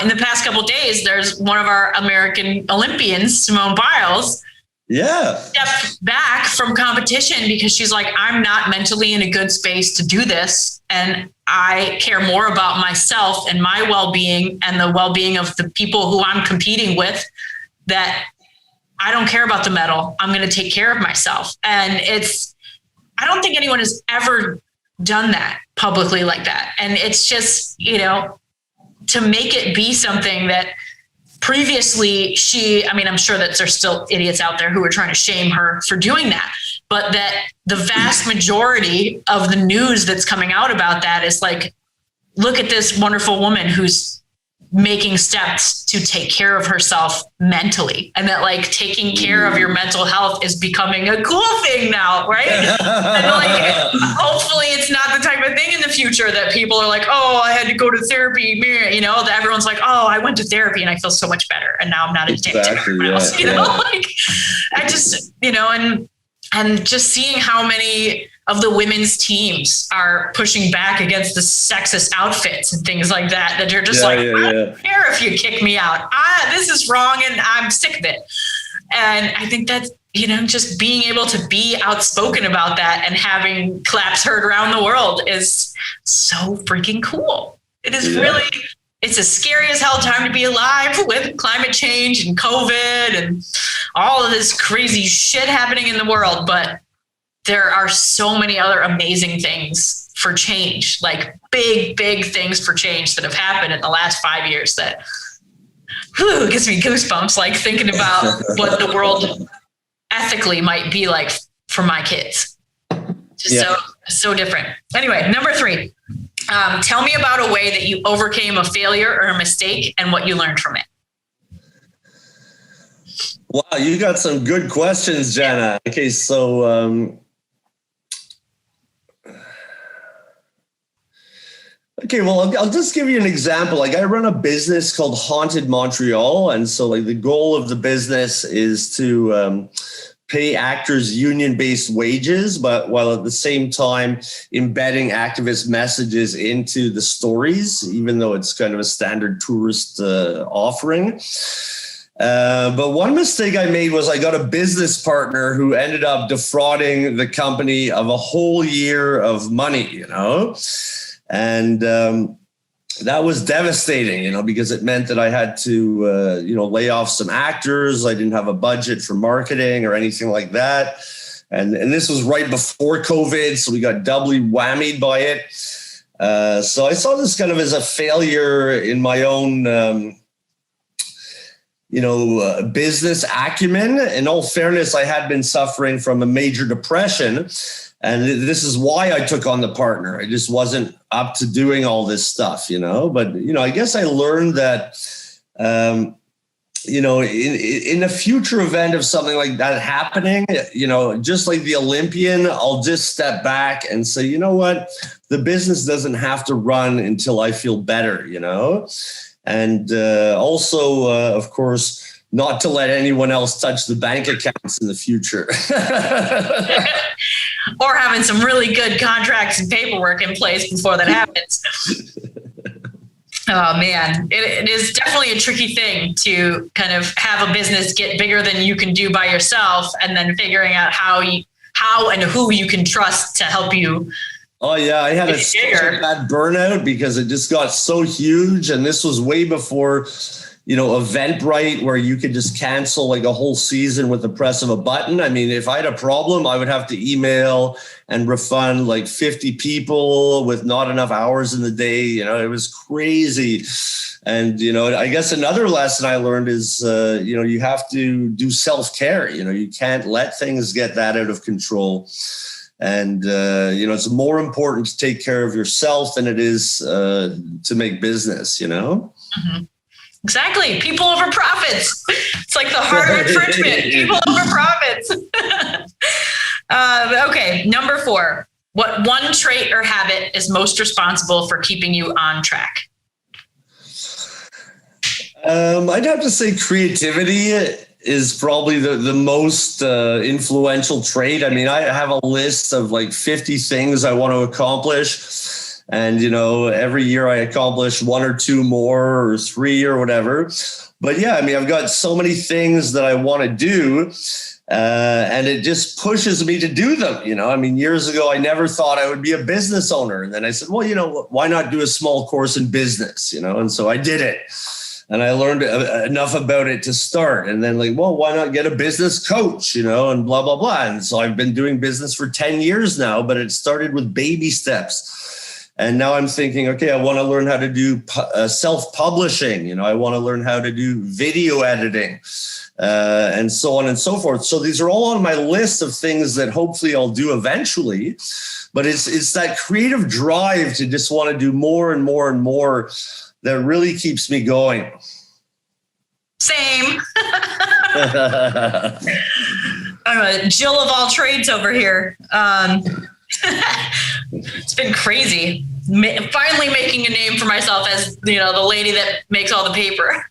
Speaker 2: in the past couple of days, there's one of our American Olympians, Simone Biles, stepped back from competition because she's like, I'm not mentally in a good space to do this. And I care more about myself and my well-being and the well-being of the people who I'm competing with, that I don't care about the medal. I'm going to take care of myself. And I don't think anyone has ever done that publicly like that. And it's just, to make it be something that previously I'm sure that there's still idiots out there who are trying to shame her for doing that, but that the vast majority of the news that's coming out about that is like, look at this wonderful woman who's making steps to take care of herself mentally, and that like taking care of your mental health is becoming a cool thing now, right? And like, hopefully it's not the type of thing in the future that people are like, oh, I had to go to therapy, that everyone's like, oh, I went to therapy and I feel so much better and now I'm not addicted to everyone else, like I just, and just seeing how many of the women's teams are pushing back against the sexist outfits and things like that, that you're just I don't care if you kick me out. This is wrong and I'm sick of it. And I think that, just being able to be outspoken about that and having claps heard around the world is so freaking cool. It is really, it's a scary as hell time to be alive with climate change and COVID and all of this crazy shit happening in the world. But there are so many other amazing things for change, like big, big things for change that have happened in the last 5 years that gives me goosebumps, like thinking about what the world ethically might be like for my kids. Just so different. Anyway, number 3, tell me about a way that you overcame a failure or a mistake and what you learned from it.
Speaker 3: Wow, you got some good questions, Jenna. Okay, so okay, well, I'll just give you an example. Like, I run a business called Haunted Montreal. And so like the goal of the business is to pay actors union-based wages, but while at the same time embedding activist messages into the stories, even though it's kind of a standard tourist offering. But one mistake I made was I got a business partner who ended up defrauding the company of a whole year of money, and that was devastating, because it meant that I had to, lay off some actors. I didn't have a budget for marketing or anything like that. And this was right before COVID, so we got doubly whammied by it. So I saw this kind of as a failure in my own, business acumen. In all fairness, I had been suffering from a major depression. And this is why I took on the partner. I just wasn't up to doing all this stuff, But, I guess I learned that, in a future event of something like that happening, just like the Olympian, I'll just step back and say, you know what? The business doesn't have to run until I feel better, And also, of course, not to let anyone else touch the bank accounts in the future.
Speaker 2: Or having some really good contracts and paperwork in place before that happens. Oh, man. It is definitely a tricky thing to kind of have a business get bigger than you can do by yourself, and then figuring out how and who you can trust to help you.
Speaker 3: Oh, yeah. I had such a bad burnout because it just got so huge. And this was way before, Eventbrite, where you could just cancel like a whole season with the press of a button. I mean, if I had a problem, I would have to email and refund like 50 people with not enough hours in the day. It was crazy. And, I guess another lesson I learned is, you have to do self-care. You can't let things get that out of control. And, it's more important to take care of yourself than it is to make business,
Speaker 2: Mm-hmm. Exactly. People over profits. It's like the heart of infringement. People over profits. Okay. Number 4. What one trait or habit is most responsible for keeping you on track?
Speaker 3: I'd have to say creativity is probably the most influential trait. I mean, I have a list of like 50 things I want to accomplish. And, every year I accomplish 1 or 2 more or 3 or whatever. But yeah, I mean, I've got so many things that I want to do and it just pushes me to do them. I mean, years ago, I never thought I would be a business owner. And then I said, well, why not do a small course in business? And so I did it. And I learned enough about it to start. And then why not get a business coach, and blah, blah, blah. And so I've been doing business for 10 years now, but it started with baby steps. And now I'm thinking, okay, I want to learn how to do self-publishing. I want to learn how to do video editing and so on and so forth. So these are all on my list of things that hopefully I'll do eventually. But it's that creative drive to just want to do more and more and more that really keeps me going.
Speaker 2: Same. I'm a Jill of all trades over here. It's been crazy. Finally making a name for myself as, the lady that makes all the paper.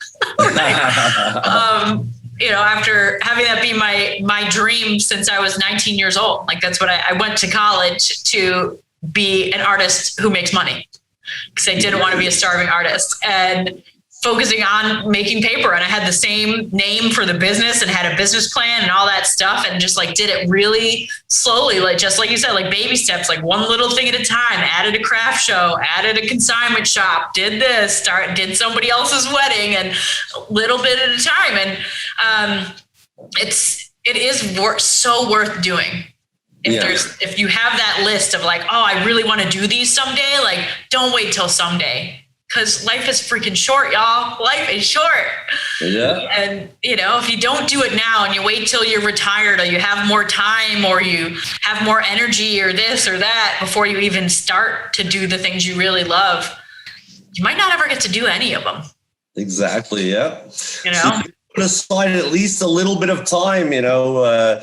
Speaker 2: After having that be my dream since I was 19 years old. Like that's what I went to college to be an artist who makes money because I didn't want to be a starving artist. And focusing on making paper. And I had the same name for the business and had a business plan and all that stuff. And just did it really slowly, just like you said, baby steps, one little thing at a time, added a craft show, added a consignment shop, did this, did somebody else's wedding and a little bit at a time. And it is so worth doing. If you have that list of I really want to do these someday, don't wait till someday. Because life is freaking short, y'all. Life is short.
Speaker 3: Yeah.
Speaker 2: And, if you don't do it now and you wait till you're retired or you have more time or you have more energy or this or that before you even start to do the things you really love, you might not ever get to do any of them.
Speaker 3: Exactly. Yeah.
Speaker 2: You know,
Speaker 3: so you put aside at least a little bit of time, to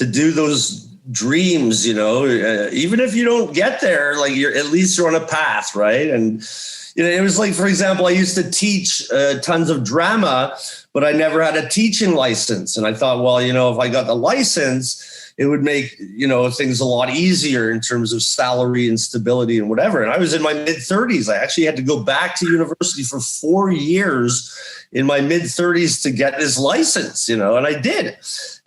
Speaker 3: do those dreams, even if you don't get there, at least you're on a path, right? And it was like, for example, I used to teach tons of drama, but I never had a teaching license. And I thought, well, if I got the license, it would make, things a lot easier in terms of salary and stability and whatever. And I was in my mid-30s. I actually had to go back to university for 4 years in my mid-30s to get this license, and I did.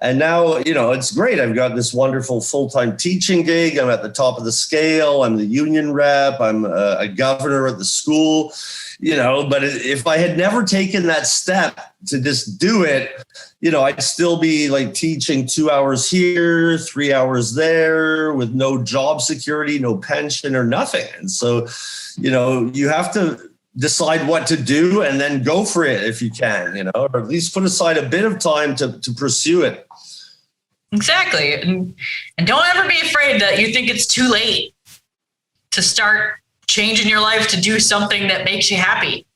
Speaker 3: And now, it's great. I've got this wonderful full-time teaching gig. I'm at the top of the scale. I'm the union rep. I'm a governor at the school, but if I had never taken that step to just do it, I'd still be like teaching 2 hours here, 3 hours there with no job security, no pension or nothing. And so, you have to decide what to do and then go for it if you can, or at least put aside a bit of time to pursue it.
Speaker 2: Exactly. And don't ever be afraid that you think it's too late to start changing your life to do something that makes you happy.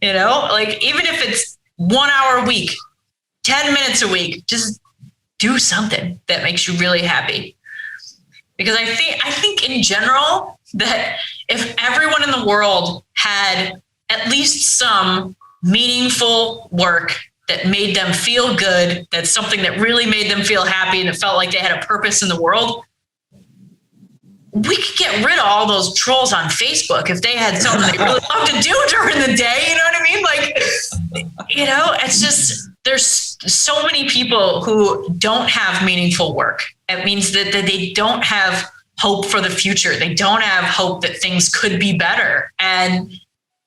Speaker 2: Like even if it's 1 hour a week, 10 minutes a week, just do something that makes you really happy. Because I think in general that if everyone in the world had at least some meaningful work that made them feel good, that's something that really made them feel happy and it felt like they had a purpose in the world, we could get rid of all those trolls on Facebook if they had something they really loved to do during the day. You know what I mean? Like, it's just, there's so many people who don't have meaningful work. It means that they don't have hope for the future. They don't have hope that things could be better. And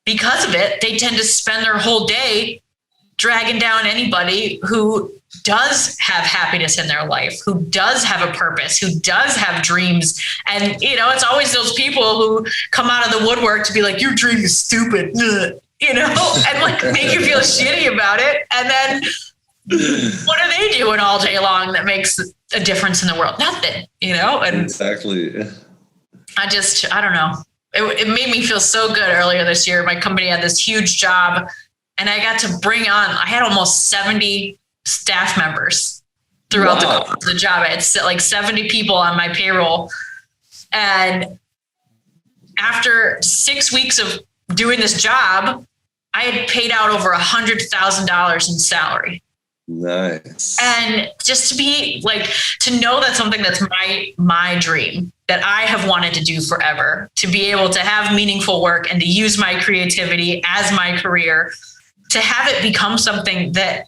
Speaker 2: because of it, they tend to spend their whole day dragging down anybody who does have happiness in their life, who does have a purpose, who does have dreams. And, it's always those people who come out of the woodwork to be like, your dream is stupid, and like make you feel shitty about it. And then what are they doing all day long that makes a difference in the world? Nothing, And
Speaker 3: exactly.
Speaker 2: I don't know. It made me feel so good earlier this year. My company had this huge job and I got to bring on, I had almost 70 staff members throughout the job. I had like 70 people on my payroll. And after 6 weeks of doing this job, I had paid out over $100,000 in salary.
Speaker 3: Nice.
Speaker 2: And just to be like, to know that something that's my dream that I have wanted to do forever, to be able to have meaningful work and to use my creativity as my career, to have it become something that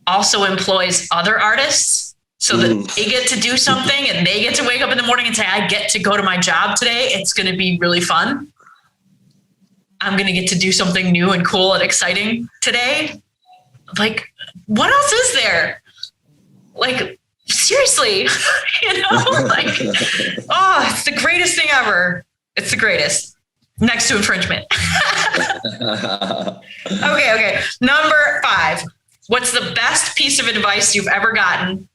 Speaker 2: also employs other artists so that they get to do something and they get to wake up in the morning and say, I get to go to my job today. It's going to be really fun. I'm going to get to do something new and cool and exciting today. Like, what else is there? Like, seriously, like, oh, it's the greatest thing ever. It's the greatest. Next to infringement. Okay. Number 5. What's the best piece of advice you've ever gotten?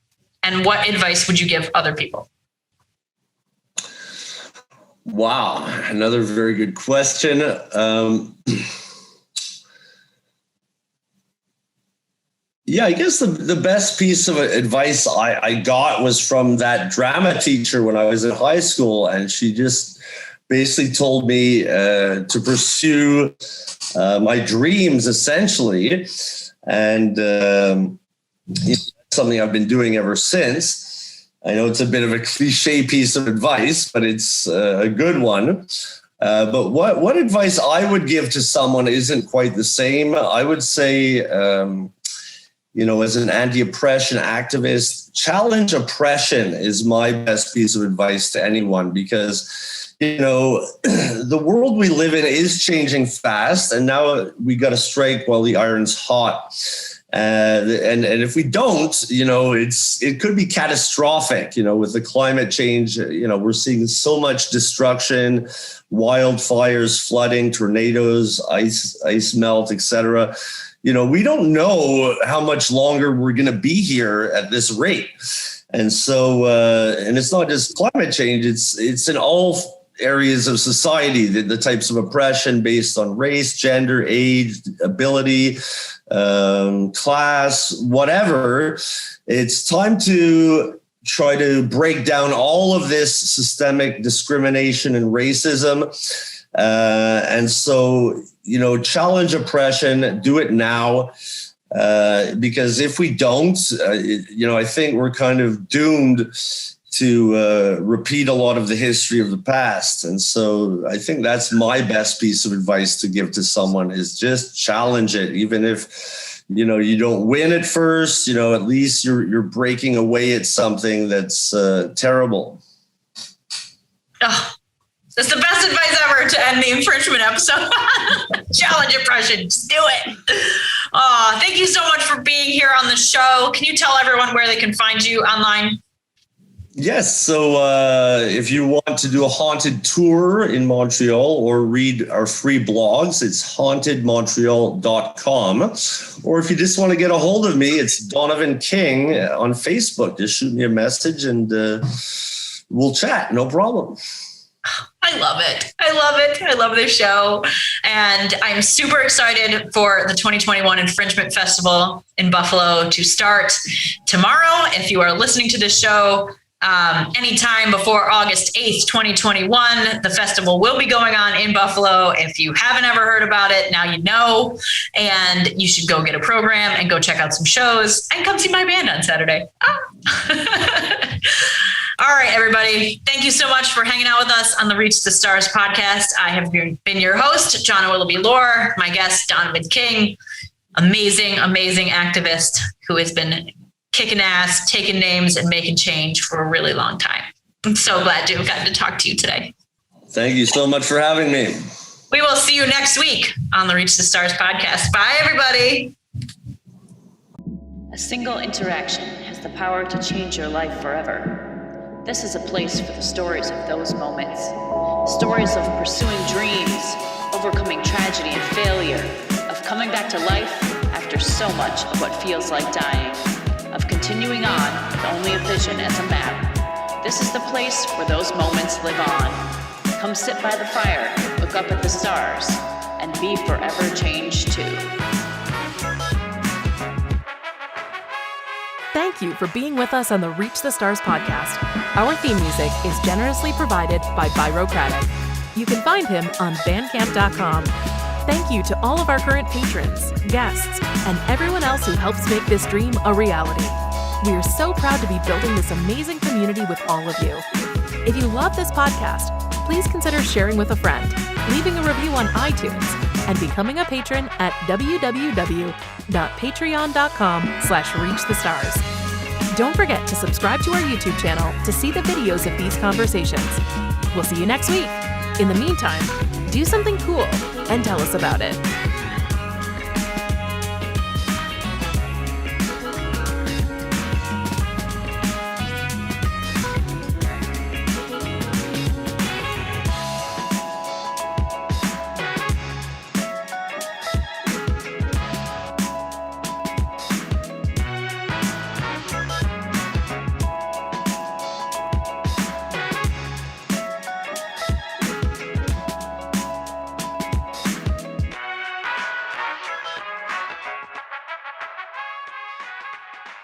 Speaker 2: And what advice would you give other people?
Speaker 3: Wow. Another very good question. Yeah, I guess the best piece of advice I got was from that drama teacher when I was in high school. And she just basically told me to pursue my dreams, essentially. And something I've been doing ever since. I know it's a bit of a cliche piece of advice, but it's a good one. But what advice I would give to someone isn't quite the same. I would say, as an anti-oppression activist, challenge oppression is my best piece of advice to anyone, because, the world we live in is changing fast, and now we got to strike while the iron's hot. And if we don't, it could be catastrophic, with the climate change. We're seeing so much destruction, wildfires, flooding, tornadoes, ice melt, etc. We don't know how much longer we're going to be here at this rate. And so, and it's not just climate change, it's in all areas of society, the types of oppression based on race, gender, age, ability, class, whatever. It's time to try to break down all of this systemic discrimination and racism And so, challenge oppression, do it now. Because if we don't, I think we're kind of doomed to repeat a lot of the history of the past. And so I think that's my best piece of advice to give to someone is just challenge it. Even if, you don't win at first, at least you're breaking away at something that's terrible.
Speaker 2: Oh, that's the best advice ever to end the infringement episode. Challenge oppression. Just do it. Oh, thank you so much for being here on the show. Can you tell everyone where they can find you online?
Speaker 3: Yes. So if you want to do a haunted tour in Montreal or read our free blogs, it's hauntedmontreal.com. Or if you just want to get a hold of me, it's Donovan King on Facebook. Just shoot me a message and we'll chat. No problem.
Speaker 2: I love it. I love it. I love this show. And I'm super excited for the 2021 Infringement Festival in Buffalo to start tomorrow. If you are listening to this show anytime before August 8th, 2021, the festival will be going on in Buffalo. If you haven't ever heard about it, now you know, and you should go get a program and go check out some shows and come see my band on Saturday. All right, everybody. Thank you so much for hanging out with us on the Reach the Stars podcast. I have been your host, John Willoughby Lore, my guest, Donovan King, amazing, amazing activist who has been kicking ass, taking names, and making change for a really long time. I'm so glad to have gotten to talk to you today.
Speaker 3: Thank you so much for having me.
Speaker 2: We will see you next week on the Reach the Stars podcast. Bye, everybody.
Speaker 4: A single interaction has the power to change your life forever. This is a place for the stories of those moments. Stories of pursuing dreams, overcoming tragedy and failure, of coming back to life after so much of what feels like dying, of continuing on with only a vision as a map. This is the place where those moments live on. Come sit by the fire, look up at the stars, and be forever changed too.
Speaker 1: Thank you for being with us on the Reach the Stars podcast. Our theme music is generously provided by Byrocratic. You can find him on bandcamp.com. Thank you to all of our current patrons, guests, and everyone else who helps make this dream a reality. We are so proud to be building this amazing community with all of you. If you love this podcast, please consider sharing with a friend, leaving a review on iTunes, and becoming a patron at www.patreon.com/reachthestars. Don't forget to subscribe to our YouTube channel to see the videos of these conversations. We'll see you next week. In the meantime, do something cool and tell us about it.